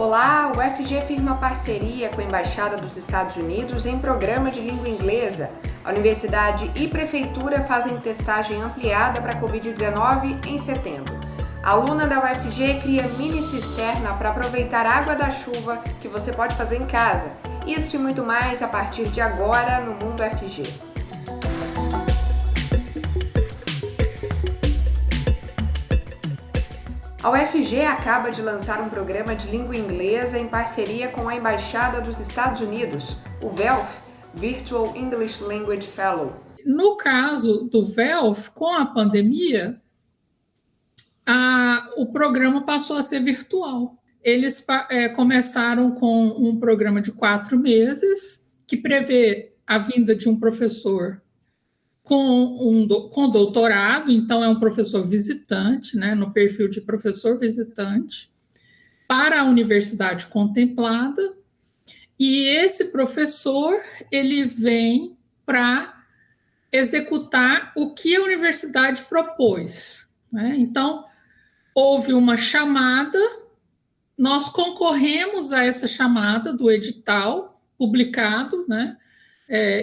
Olá, o UFG firma parceria com a Embaixada dos Estados Unidos em programa de língua inglesa. A universidade e prefeitura fazem testagem ampliada para a Covid-19 em setembro. A aluna da UFG cria mini cisterna para aproveitar a água da chuva que você pode fazer em casa. Isso e muito mais a partir de agora no Mundo UFG. A UFG acaba de lançar um programa de língua inglesa em parceria com a Embaixada dos Estados Unidos, o VELF, Virtual English Language Fellow. No caso do VELF, com a pandemia, o programa passou a ser virtual. Eles começaram com um programa de 4 meses, que prevê a vinda de um professor com doutorado, então é um professor visitante, né, no perfil de professor visitante, para a universidade contemplada, e esse professor, ele vem para executar o que a universidade propôs, né? Então, houve uma chamada, nós concorremos a essa chamada do edital publicado, né?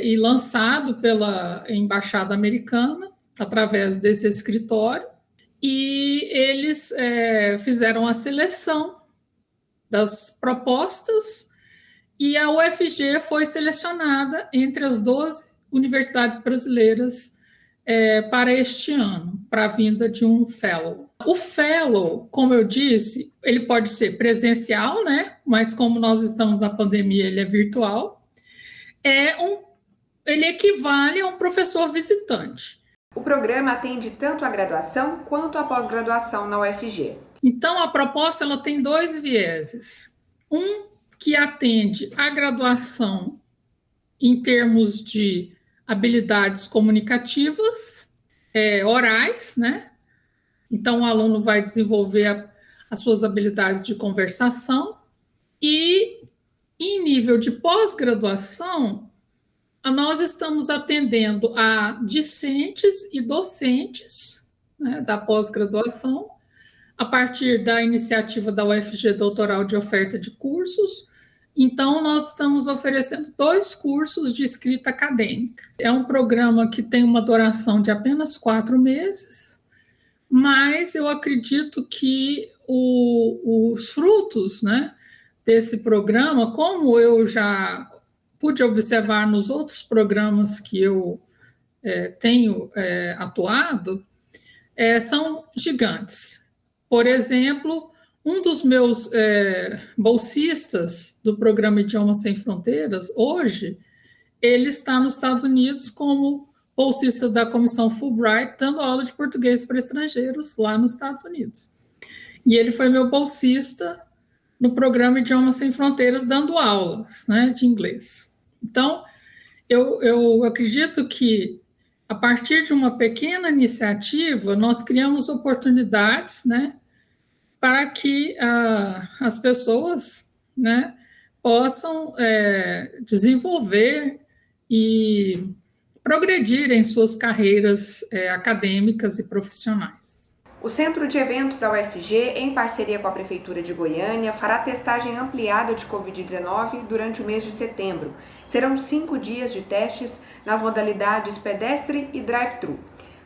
E lançado pela Embaixada Americana, através desse escritório, e eles fizeram a seleção das propostas, e a UFG foi selecionada entre as 12 universidades brasileiras para este ano, para a vinda de um fellow. O fellow, como eu disse, ele pode ser presencial, né? Mas como nós estamos na pandemia, ele é virtual. Ele equivale a um professor visitante. O programa atende tanto a graduação quanto a pós-graduação na UFG. Então, a proposta ela tem 2 vieses. Um que atende a graduação em termos de habilidades comunicativas, orais, né? Então, o aluno vai desenvolver as suas habilidades de conversação. E, em nível de pós-graduação, nós estamos atendendo a discentes e docentes, né, da pós-graduação, a partir da iniciativa da UFG Doutoral de Oferta de Cursos. Então, nós estamos oferecendo 2 cursos de escrita acadêmica. É um programa que tem uma duração de apenas 4 meses, mas eu acredito que os frutos, né, desse programa, como eu já pude observar nos outros programas que eu tenho atuado, são gigantes. Por exemplo, um dos meus bolsistas do programa Idiomas Sem Fronteiras, hoje, ele está nos Estados Unidos como bolsista da Comissão Fulbright, dando aula de português para estrangeiros lá nos Estados Unidos. E ele foi meu bolsista no programa Idiomas Sem Fronteiras, dando aulas, né, de inglês. Então, eu acredito que, a partir de uma pequena iniciativa, nós criamos oportunidades, né, para que as pessoas, né, possam desenvolver e progredir em suas carreiras acadêmicas e profissionais. O Centro de Eventos da UFG, em parceria com a Prefeitura de Goiânia, fará testagem ampliada de Covid-19 durante o mês de setembro. Serão 5 dias de testes nas modalidades pedestre e drive-thru.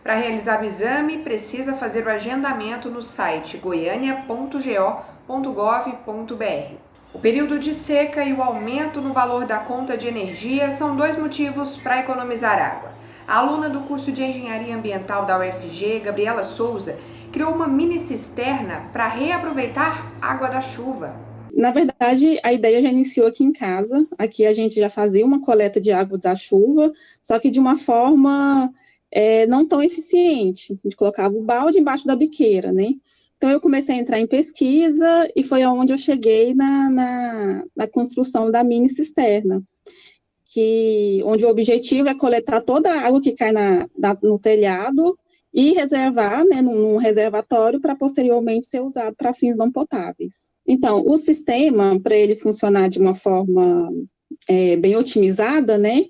Para realizar o exame, precisa fazer o agendamento no site goiania.go.gov.br. O período de seca e o aumento no valor da conta de energia são 2 motivos para economizar água. A aluna do curso de Engenharia Ambiental da UFG, Gabriela Souza, criou uma mini cisterna para reaproveitar água da chuva. Na verdade, a ideia já iniciou aqui em casa. Aqui a gente já fazia uma coleta de água da chuva, só que de uma forma não tão eficiente. A gente colocava o balde embaixo da biqueira, né? Então, eu comecei a entrar em pesquisa e foi onde eu cheguei na construção da mini cisterna, onde o objetivo é coletar toda a água que cai no telhado e reservar, né, num reservatório para posteriormente ser usado para fins não potáveis. Então, o sistema, para ele funcionar de uma forma bem otimizada, né,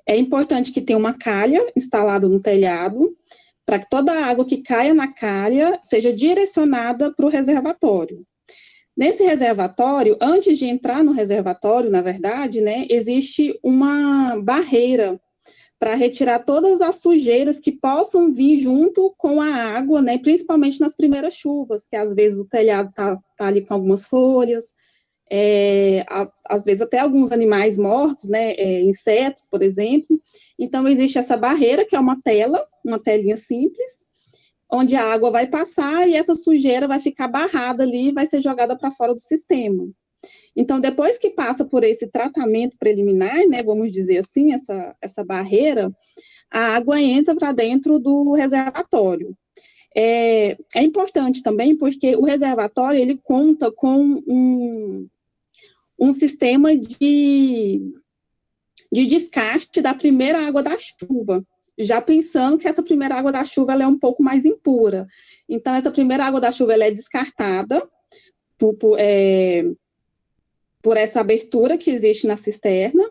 é importante que tenha uma calha instalada no telhado, para que toda a água que caia na calha seja direcionada para o reservatório. Nesse reservatório, antes de entrar no reservatório, na verdade, né, existe uma barreira para retirar todas as sujeiras que possam vir junto com a água, né, principalmente nas primeiras chuvas, que às vezes o telhado está ali com algumas folhas, às vezes até alguns animais mortos, né, insetos, por exemplo. Então, existe essa barreira, que é uma telinha simples, onde a água vai passar e essa sujeira vai ficar barrada ali e vai ser jogada para fora do sistema. Então, depois que passa por esse tratamento preliminar, né, vamos dizer assim, essa barreira, a água entra para dentro do reservatório. É importante também porque o reservatório, ele conta com um sistema de descarte da primeira água da chuva, já pensando que essa primeira água da chuva ela é um pouco mais impura. Então, essa primeira água da chuva ela é descartada por essa abertura que existe na cisterna,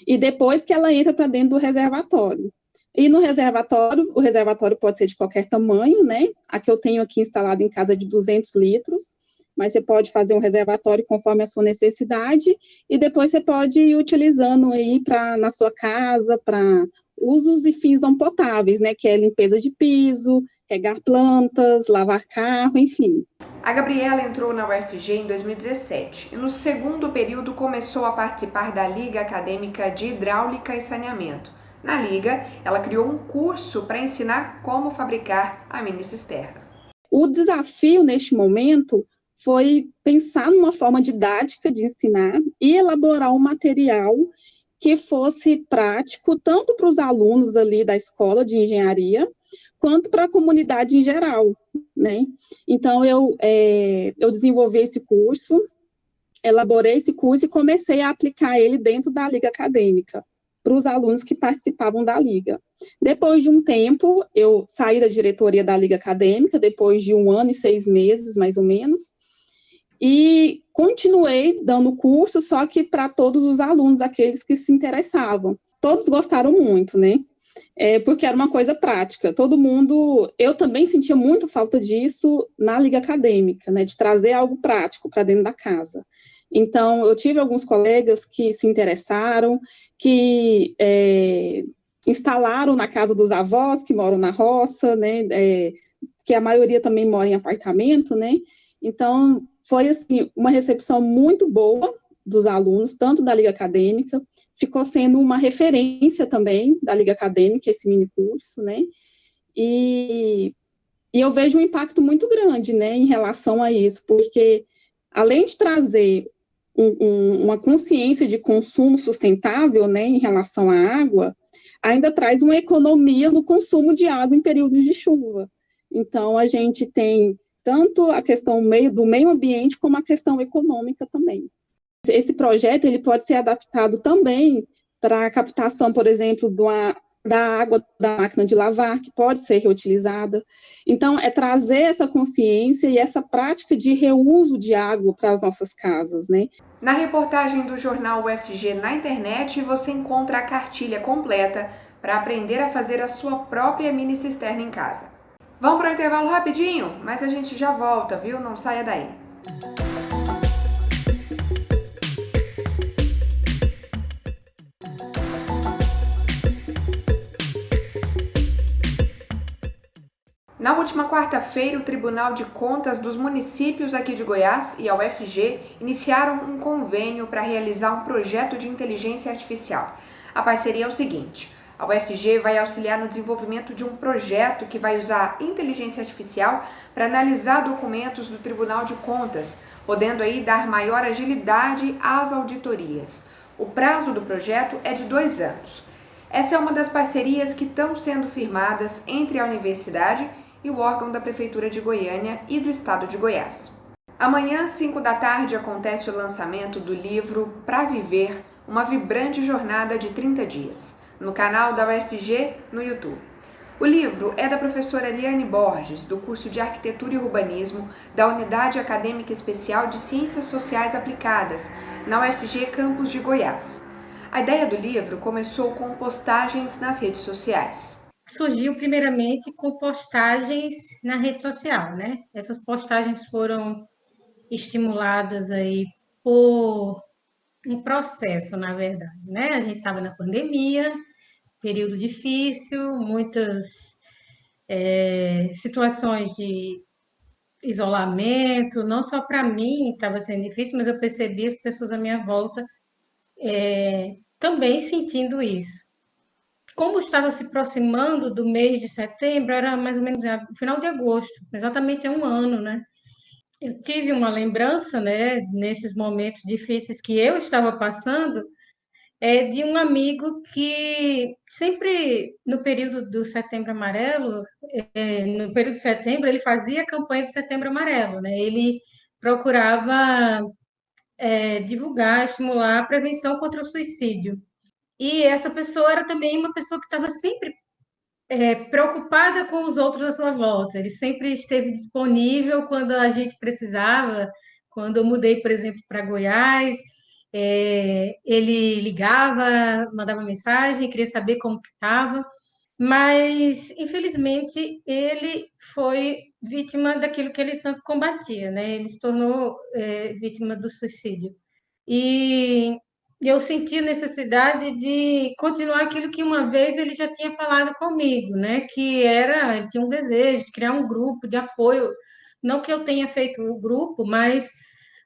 e depois que ela entra para dentro do reservatório. E no reservatório, o reservatório pode ser de qualquer tamanho, né? A que eu tenho aqui instalado em casa é de 200 litros, mas você pode fazer um reservatório conforme a sua necessidade, e depois você pode ir utilizando aí na sua casa, para usos e fins não potáveis, né? Que é limpeza de piso, regar plantas, lavar carro, enfim. A Gabriela entrou na UFG em 2017 e no segundo período começou a participar da Liga Acadêmica de Hidráulica e Saneamento. Na Liga, ela criou um curso para ensinar como fabricar a mini-cisterna. O desafio neste momento foi pensar numa forma didática de ensinar e elaborar um material que fosse prático tanto para os alunos ali da escola de engenharia, quanto para a comunidade em geral, né? Então, eu desenvolvi esse curso, elaborei esse curso e comecei a aplicar ele dentro da Liga Acadêmica, para os alunos que participavam da Liga. Depois de um tempo, eu saí da diretoria da Liga Acadêmica, depois de 1 ano e 6 meses, mais ou menos, e continuei dando curso, só que para todos os alunos, aqueles que se interessavam. Todos gostaram muito, né? Porque era uma coisa prática. Todo mundo... Eu também sentia muito falta disso na Liga Acadêmica, né? De trazer algo prático para dentro da casa. Então, eu tive alguns colegas que se interessaram, que instalaram na casa dos avós, que moram na roça, né? Que a maioria também mora em apartamento, né? Então, foi assim, uma recepção muito boa dos alunos, tanto da Liga Acadêmica, ficou sendo uma referência também da Liga Acadêmica, esse mini curso, né? E eu vejo um impacto muito grande, né, em relação a isso, porque além de trazer uma consciência de consumo sustentável, né, em relação à água, ainda traz uma economia no consumo de água em períodos de chuva. Então, a gente tem tanto a questão do meio ambiente, como a questão econômica também. Esse projeto ele pode ser adaptado também para a captação, por exemplo, da água da máquina de lavar, que pode ser reutilizada. Então, é trazer essa consciência e essa prática de reuso de água para as nossas casas, né? Na reportagem do jornal UFG na internet, você encontra a cartilha completa para aprender a fazer a sua própria mini-cisterna em casa. Vamos para o intervalo rapidinho, mas a gente já volta, viu? Não saia daí. Na última quarta-feira, o Tribunal de Contas dos Municípios aqui de Goiás e a UFG iniciaram um convênio para realizar um projeto de inteligência artificial. A parceria é o seguinte: a UFG vai auxiliar no desenvolvimento de um projeto que vai usar inteligência artificial para analisar documentos do Tribunal de Contas, podendo aí dar maior agilidade às auditorias. O prazo do projeto é de 2 anos. Essa é uma das parcerias que estão sendo firmadas entre a universidade e o órgão da Prefeitura de Goiânia e do Estado de Goiás. Amanhã, 5 da tarde, acontece o lançamento do livro Pra Viver, uma vibrante jornada de 30 dias, no canal da UFG no YouTube. O livro é da professora Eliane Borges, do curso de Arquitetura e Urbanismo da Unidade Acadêmica Especial de Ciências Sociais Aplicadas, na UFG Campus de Goiás. A ideia do livro começou com postagens nas redes sociais. Surgiu primeiramente com postagens na rede social, né? Essas postagens foram estimuladas aí por um processo, na verdade, né? A gente estava na pandemia, período difícil, muitas situações de isolamento, não só para mim estava sendo difícil, mas eu percebi as pessoas à minha volta também sentindo isso. Como estava se aproximando do mês de setembro, era mais ou menos no final de agosto, exatamente há um ano, né? Eu tive uma lembrança, né, nesses momentos difíceis que eu estava passando, de um amigo que sempre no período do Setembro Amarelo, no período de setembro, ele fazia a campanha de Setembro Amarelo, né? Ele procurava divulgar, estimular a prevenção contra o suicídio. E essa pessoa era também uma pessoa que estava sempre preocupada com os outros à sua volta. Ele sempre esteve disponível quando a gente precisava. Quando eu mudei, por exemplo, para Goiás, ele ligava, mandava mensagem, queria saber como que estava. Mas, infelizmente, ele foi vítima daquilo que ele tanto combatia, né? Ele se tornou vítima do suicídio. E eu senti a necessidade de continuar aquilo que uma vez ele já tinha falado comigo, né? Que era, ele tinha um desejo de criar um grupo de apoio, não que eu tenha feito o grupo, mas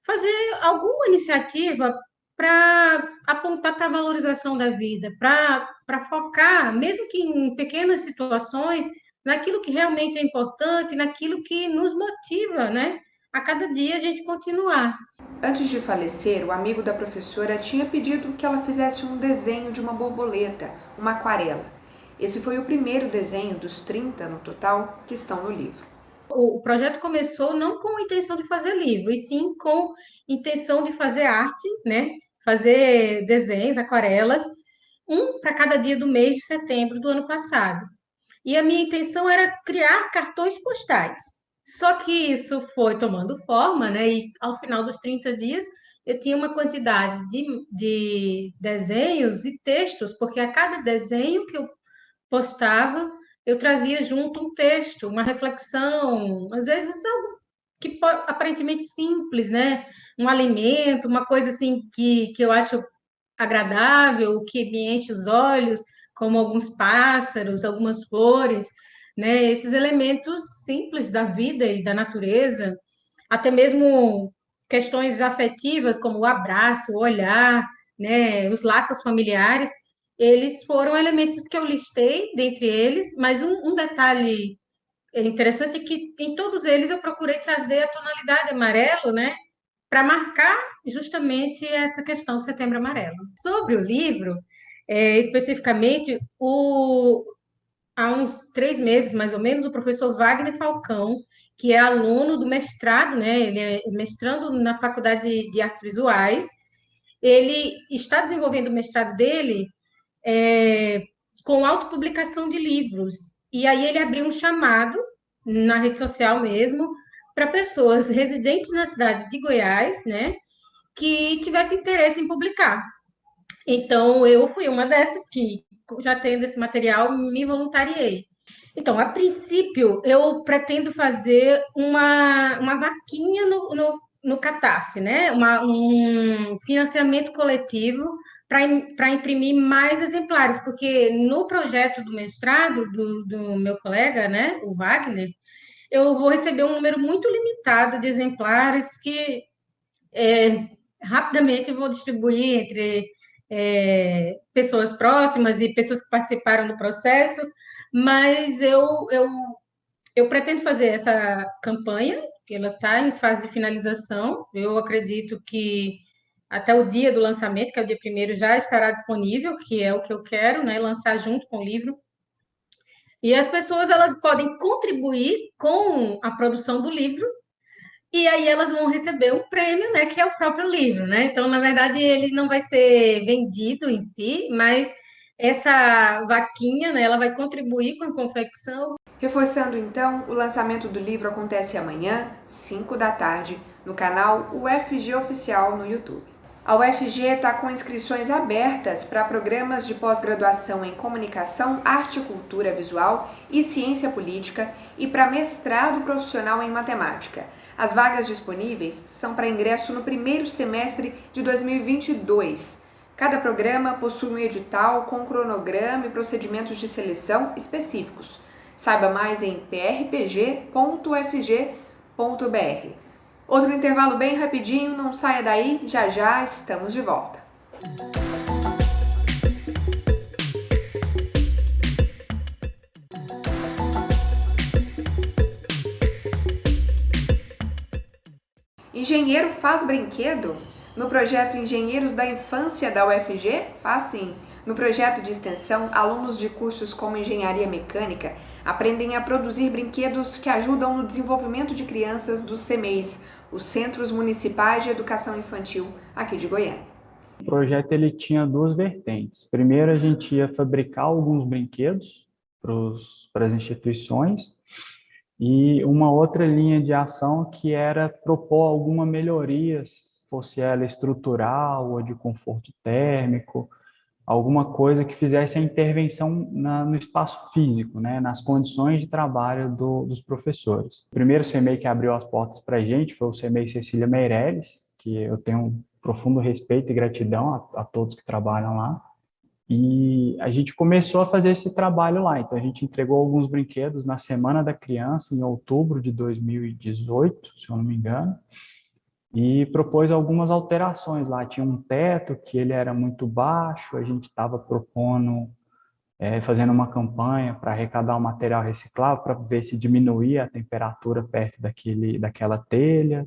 fazer alguma iniciativa para apontar para a valorização da vida, para focar, mesmo que em pequenas situações, naquilo que realmente é importante, naquilo que nos motiva, né? A cada dia a gente continuar. Antes de falecer, o amigo da professora tinha pedido que ela fizesse um desenho de uma borboleta, uma aquarela. Esse foi o primeiro desenho dos 30 no total que estão no livro. O projeto começou não com a intenção de fazer livro, e sim com intenção de fazer arte, né? Fazer desenhos, aquarelas, um para cada dia do mês de setembro do ano passado. E a minha intenção era criar cartões postais. Só que isso foi tomando forma, né? E ao final dos 30 dias, eu tinha uma quantidade de desenhos e textos, porque a cada desenho que eu postava, eu trazia junto um texto, uma reflexão, às vezes algo que aparentemente simples, né? Um alimento, uma coisa assim que eu acho agradável, que me enche os olhos, como alguns pássaros, algumas flores, né? Esses elementos simples da vida e da natureza, até mesmo questões afetivas, como o abraço, o olhar, né? Os laços familiares, eles foram elementos que eu listei dentre eles, mas um detalhe interessante é que em todos eles eu procurei trazer a tonalidade amarelo, né? Para marcar justamente essa questão do Setembro Amarelo. Sobre o livro, especificamente, há uns 3 meses, mais ou menos, o professor Wagner Falcão, que é aluno do mestrado, né, ele é mestrando na Faculdade de Artes Visuais, ele está desenvolvendo o mestrado dele com autopublicação de livros. E aí ele abriu um chamado na rede social mesmo para pessoas residentes na cidade de Goiás, né, que tivesse interesse em publicar. Então, eu fui uma dessas que, já tendo esse material, me voluntariei. Então, a princípio, eu pretendo fazer uma vaquinha no Catarse, né? Um financiamento coletivo para imprimir mais exemplares, porque no projeto do mestrado do meu colega, né, o Wagner, eu vou receber um número muito limitado de exemplares que rapidamente vou distribuir entre pessoas próximas e pessoas que participaram do processo, mas eu pretendo fazer essa campanha, que ela está em fase de finalização. Eu acredito que até o dia do lançamento, que é o dia 1º, já estará disponível, que é o que eu quero, né? Lançar junto com o livro. E as pessoas elas podem contribuir com a produção do livro e aí elas vão receber um prêmio, né, que é o próprio livro, né? Então, na verdade, ele não vai ser vendido em si, mas essa vaquinha, né, ela vai contribuir com a confecção. Reforçando então, o lançamento do livro acontece amanhã, 5 da tarde, no canal UFG Oficial no YouTube. A UFG está com inscrições abertas para programas de pós-graduação em Comunicação, Arte e Cultura Visual e Ciência Política e para mestrado profissional em Matemática. As vagas disponíveis são para ingresso no primeiro semestre de 2022. Cada programa possui um edital com cronograma e procedimentos de seleção específicos. Saiba mais em prpg.ufg.br. Outro intervalo bem rapidinho, não saia daí, já já estamos de volta. Engenheiro faz brinquedo? No projeto Engenheiros da Infância da UFG, faz sim. No projeto de extensão, alunos de cursos como Engenharia Mecânica aprendem a produzir brinquedos que ajudam no desenvolvimento de crianças dos CMEIs, os Centros Municipais de Educação Infantil, aqui de Goiânia. O projeto ele tinha duas vertentes. Primeiro, a gente ia fabricar alguns brinquedos para as instituições e uma outra linha de ação que era propor alguma melhoria, fosse ela estrutural ou de conforto térmico, alguma coisa que fizesse a intervenção no espaço físico, né, nas condições de trabalho dos professores. O primeiro CMEI que abriu as portas para a gente foi o CMEI Cecília Meirelles, que eu tenho um profundo respeito e gratidão a todos que trabalham lá. E a gente começou a fazer esse trabalho lá. Então, a gente entregou alguns brinquedos na Semana da Criança, em outubro de 2018, se eu não me engano, e propôs algumas alterações lá. Tinha um teto que ele era muito baixo, a gente estava propondo, fazendo uma campanha para arrecadar o material reciclável, para ver se diminuía a temperatura perto daquela telha,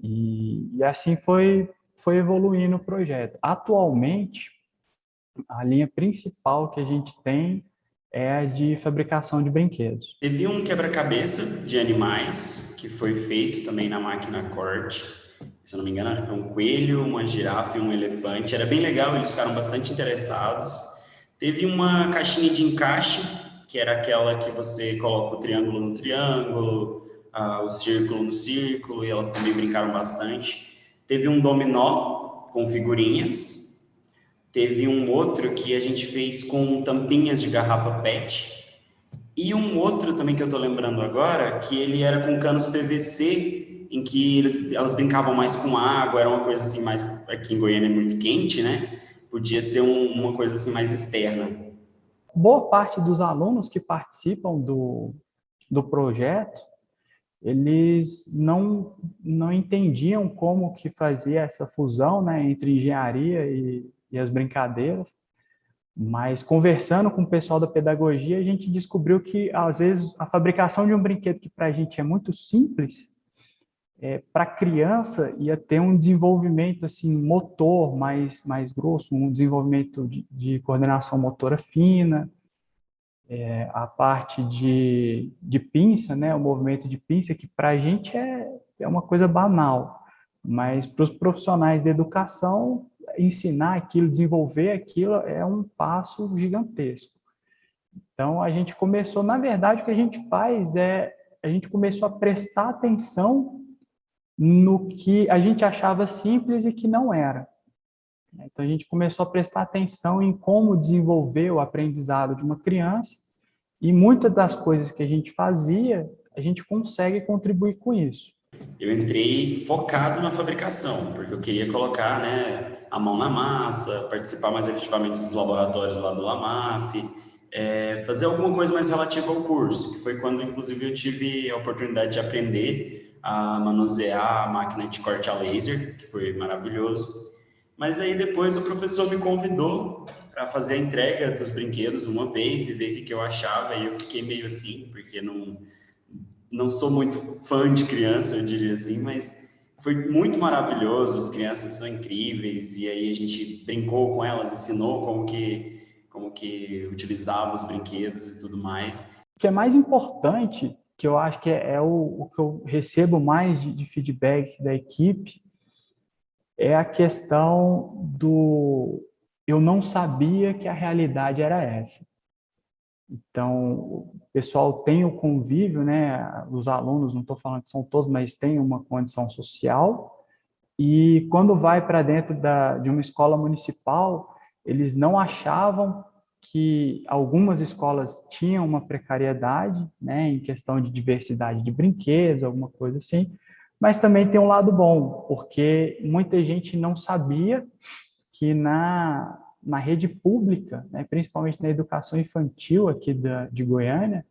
e assim foi evoluindo o projeto. Atualmente, a linha principal que a gente tem é a de fabricação de brinquedos. Teve um quebra-cabeça de animais que foi feito também na máquina corte. Se eu não me engano, acho que foi um coelho, uma girafa e um elefante. Era bem legal, eles ficaram bastante interessados. Teve uma caixinha de encaixe, que era aquela que você coloca o triângulo no triângulo, o círculo no círculo, e elas também brincaram bastante. Teve um dominó com figurinhas. Teve um outro que a gente fez com tampinhas de garrafa PET. E um outro também que eu tô lembrando agora, que ele era com canos PVC, em que elas brincavam mais com água, era uma coisa assim mais... Aqui em Goiânia é muito quente, né? Podia ser uma coisa assim mais externa. Boa parte dos alunos que participam do projeto, eles não entendiam como que fazia essa fusão, né, entre engenharia e as brincadeiras, mas conversando com o pessoal da pedagogia, a gente descobriu que, às vezes, a fabricação de um brinquedo que para a gente é muito simples, para a criança ia ter um desenvolvimento assim, motor mais grosso, um desenvolvimento de coordenação motora fina, a parte de pinça, né, o movimento de pinça, que para a gente é uma coisa banal, mas para os profissionais da educação, ensinar aquilo, desenvolver aquilo é um passo gigantesco. Então, a gente começou, na verdade, o que a gente faz a gente começou a prestar atenção no que a gente achava simples e que não era. Então, a gente começou a prestar atenção em como desenvolver o aprendizado de uma criança e muitas das coisas que a gente fazia, a gente consegue contribuir com isso. Eu entrei focado na fabricação, porque eu queria colocar, né, a mão na massa, participar mais efetivamente dos laboratórios lá do LAMAF, fazer alguma coisa mais relativa ao curso, que foi quando, inclusive, eu tive a oportunidade de aprender a manusear a máquina de corte a laser, que foi maravilhoso. Mas aí depois o professor me convidou para fazer a entrega dos brinquedos uma vez e ver o que eu achava, e eu fiquei meio assim, porque não sou muito fã de criança, eu diria assim, mas foi muito maravilhoso, as crianças são incríveis, e aí a gente brincou com elas, ensinou como que utilizava os brinquedos e tudo mais. O que é mais importante, que eu acho que é o que eu recebo mais de feedback da equipe, é a questão eu não sabia que a realidade era essa. Então, o pessoal tem o convívio, né? Os alunos, não estou falando que são todos, mas tem uma condição social, E quando vai para dentro de uma escola municipal, eles não achavam que algumas escolas tinham uma precariedade, né, em questão de diversidade de brinquedos, alguma coisa assim, mas também tem um lado bom, porque muita gente não sabia que na rede pública, né, principalmente na educação infantil aqui de Goiânia,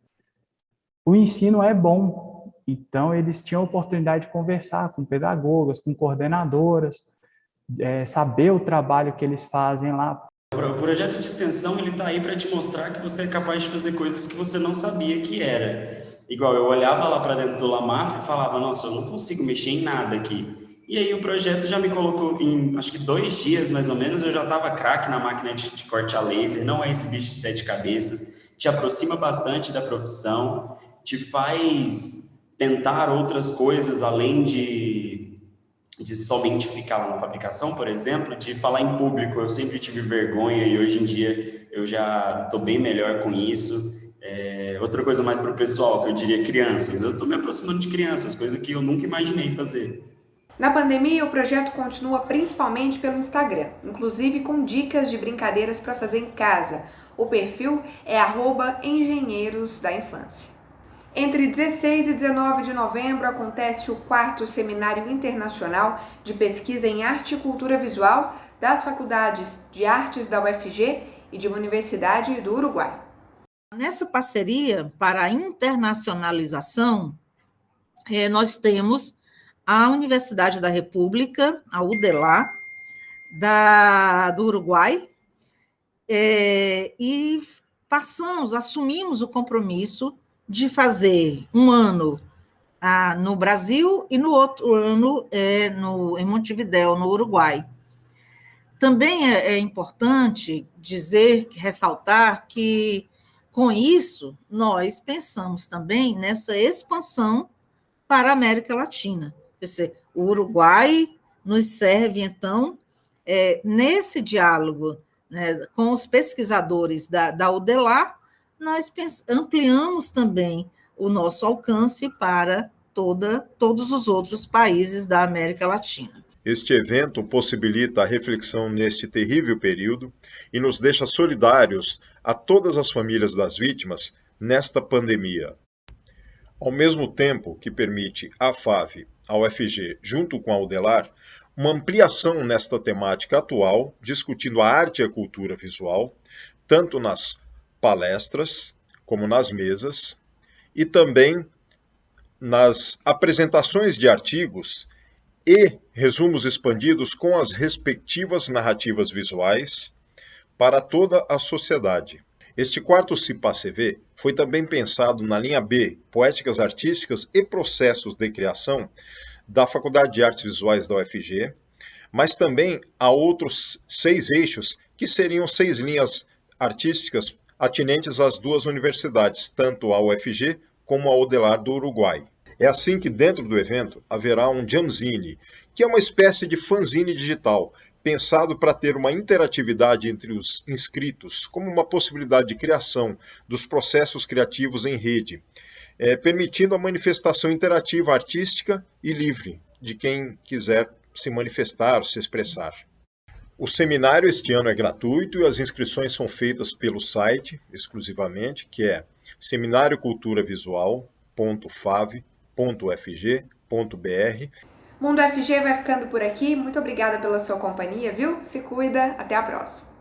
o ensino é bom. Então, eles tinham a oportunidade de conversar com pedagogas, com coordenadoras, saber o trabalho que eles fazem lá. O projeto de extensão, ele está aí para te mostrar que você é capaz de fazer coisas que você não sabia que era. Igual, eu olhava lá para dentro do Lamaf e falava, nossa, eu não consigo mexer em nada aqui. E aí o projeto já me colocou em, acho que 2 dias mais ou menos, eu já estava craque na máquina de corte a laser, não é esse bicho de 7 cabeças, te aproxima bastante da profissão, te faz tentar outras coisas além de somente ficar lá na fabricação, por exemplo, de falar em público. Eu sempre tive vergonha e hoje em dia eu já estou bem melhor com isso. Outra coisa mais para o pessoal, que eu diria crianças, eu estou me aproximando de crianças, coisa que eu nunca imaginei fazer. Na pandemia, o projeto continua principalmente pelo Instagram, inclusive com dicas de brincadeiras para fazer em casa. O perfil é @engenheiros da infância. Entre 16 e 19 de novembro acontece o 4º Seminário Internacional de Pesquisa em Arte e Cultura Visual das Faculdades de Artes da UFG e de uma Universidade do Uruguai. Nessa parceria para a internacionalização, nós temos a Universidade da República, a UDELAR, do Uruguai, e assumimos o compromisso de fazer um ano no Brasil e no outro ano em Montevidéu, no Uruguai. Também é importante ressaltar que, com isso, nós pensamos também nessa expansão para a América Latina. Quer dizer, o Uruguai nos serve, então, nesse diálogo, né, com os pesquisadores da UDELAR, nós ampliamos também o nosso alcance para todos os outros países da América Latina. Este evento possibilita a reflexão neste terrível período e nos deixa solidários a todas as famílias das vítimas nesta pandemia. Ao mesmo tempo que permite à FAV, à UFG, junto com a UDELAR, uma ampliação nesta temática atual, discutindo a arte e a cultura visual, tanto nas palestras, como nas mesas, e também nas apresentações de artigos e resumos expandidos com as respectivas narrativas visuais para toda a sociedade. Este 4º CIPA-CV foi também pensado na linha B, Poéticas Artísticas e Processos de Criação, da Faculdade de Artes Visuais da UFG, mas também há outros 6 eixos que seriam 6 linhas artísticas atinentes às 2 universidades, tanto a UFG como a UDELAR do Uruguai. É assim que dentro do evento haverá um jamzine, que é uma espécie de fanzine digital, pensado para ter uma interatividade entre os inscritos, como uma possibilidade de criação dos processos criativos em rede, permitindo a manifestação interativa artística e livre de quem quiser se manifestar ou se expressar. O seminário este ano é gratuito e as inscrições são feitas pelo site, exclusivamente, que é seminarioculturavisual.fav.ufg.br. Mundo FG vai ficando por aqui. Muito obrigada pela sua companhia, viu? Se cuida. Até a próxima.